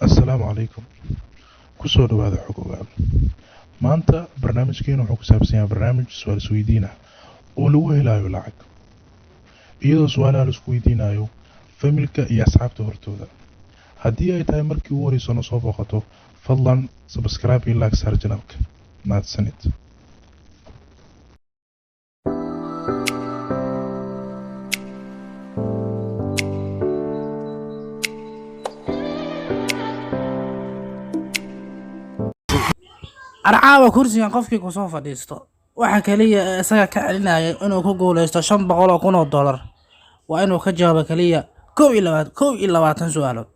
Assalaamu calaykum. Kusoo dhawaada xog ogaal. Maanta barnaamijkeenu wuxuu ku saabsan yahay barnaamij su'aal isweydiin ah oo lagu helayo lacag. Iyadoo su'aalaha la isku weydiinayo familka iyo asxaabta hortooda. Haddii ay tahay markii ugu horreysay oo soo booqato, fadlan subscribe iyo like saar channelka. Mahadsanid. arcaawa kursigan qofkii ku soo fadhiisto waxa kaliya ee isaga ka celinaya inuu ku guuleysto 500,000 oo dollar waa inuu ka jawaabo kaliya 21 su'aalood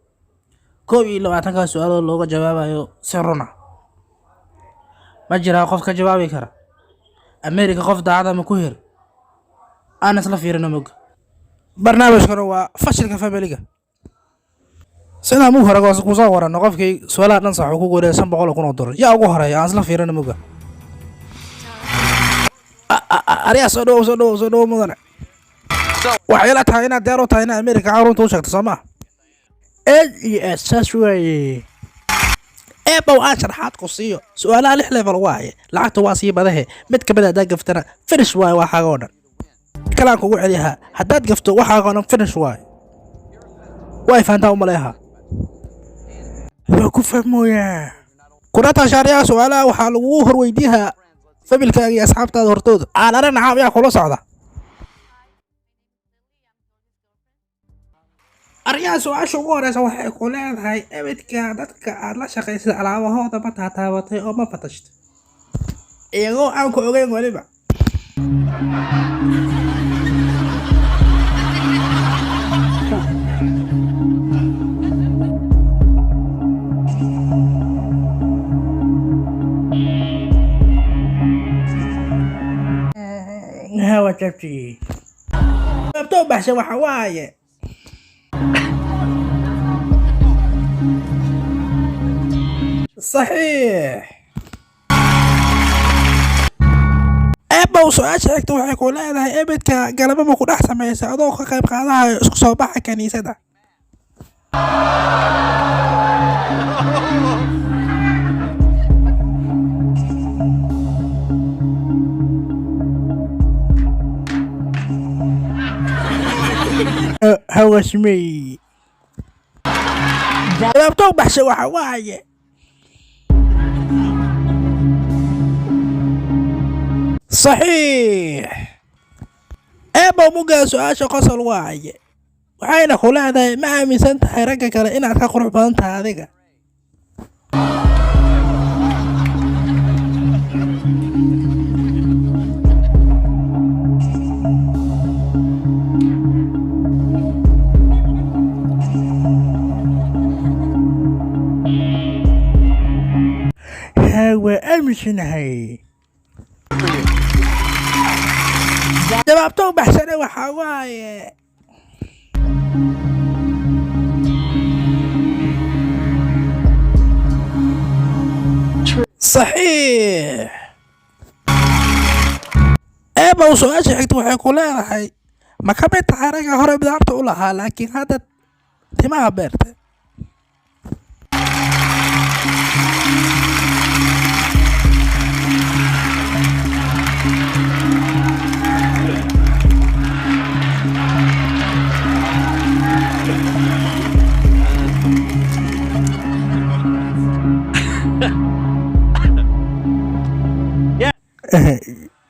21 su'aalood looga jawaabayo si run ah ma jira qof ka jawaabi kara America qof daacad ma ku hir aan isla fiirino mug barnaamijkan waa fashilka familiga sida muu hore ku soo warano qofkii su'aalaha dhan sax ku guuleysto 500,000 oo dollar yaa ugu horeeya aan isla fiirino mug ariya soo dhaw mudane waxay la tahay inaad deero tahay in America caawinta u sheegto Soomaa saas weeye bow aan sharaxaad ku siiyo su'aalaha 6 level waaye lacagta waa sii badahe mid ka mid ah gaftana finish waaye waxa oo dhan kalaan kugu celiyaa haddaad gafto waxa oo dhan finish waaye way faantaa u maleeha ku fahmooyaa kurata shaariya su'aalaha waxa lagu horweydiiyaa familkaaga iyo asxaabtaada hortooda aan aragna caawiya kula socda ariyaa su'aasha ugu horeysa waxay ku leedahay ebedka dadka aad la shaqaysay alaabahooda ma taataabatay oo ma fatashto iyagoo aan ku ogeyn waliba هوا تبتي بتوبح سوا حوايه صحيح ابو سؤال شاركت waxay ku leedahay ebedka galaba ma ku dhex sameeyay adoo ka qayb qaadayo isku soo baxa kaniisada هوا اسمي جاوبتو بحث وحوايه صحيح ابو موجا سؤال قصل واعي waxayna ku leedahay ma aaminsan tahay ragga kale inaad ka qurux badan tahay adiga وأمشنهي جوابتو بحسنة وحواي صحيح ابا وسؤال شحكت waxay ku leedahay ma ka mid tahay ragga hore bidaarta u lahaa laakiin hadda timaha beertay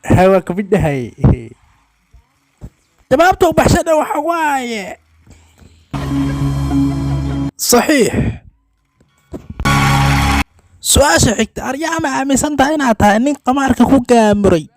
هوا كبده هاي جوابته بحسنة وحواية صحيح سؤال شحكت أريا ما عميسان تاينا تاينين قمارك كو كامري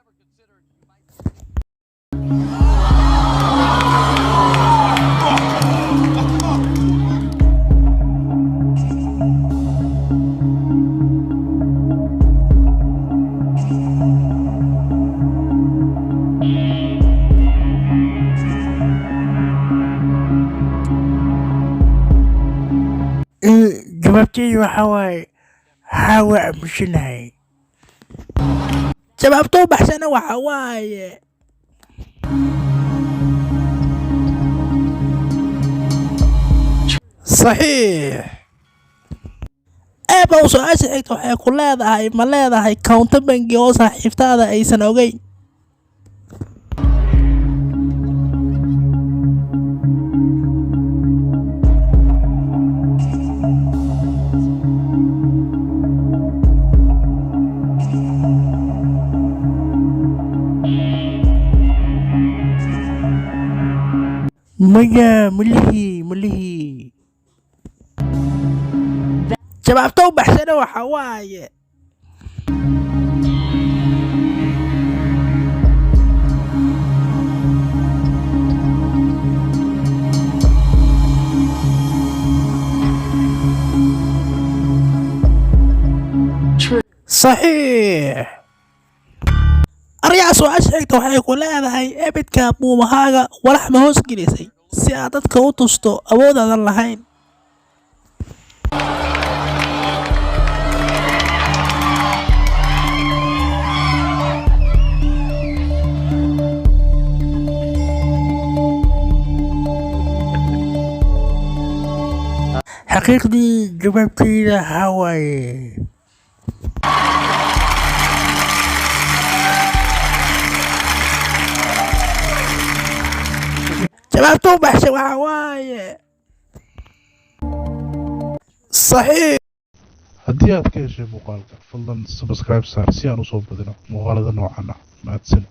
جوابتي وحواي حوا مشنهي جوابته بحسنة وحواي صحيح eebow su-aasha xigta waxay ku leedahay ma leedahay kownto bangi oo saaxiibtaada aysan ogeyn? maya malihi jawaabta u baxsana waxa waaye صحيح. aryaha su-aasha xigta waxay ku leedahay ebidka buumahaaga walax ma hoos gelisay si aad dadka u tusto awoodaadan lahayn? xaqiiqdii jawaabtayda waxaa waaye jawaabta u baxshay waxaa waaye saxiix. haddii aad ka heshay muuqaalka fadlan subscribe saar si aan usoo badino muuqaalada noocan ah. mahadsanid.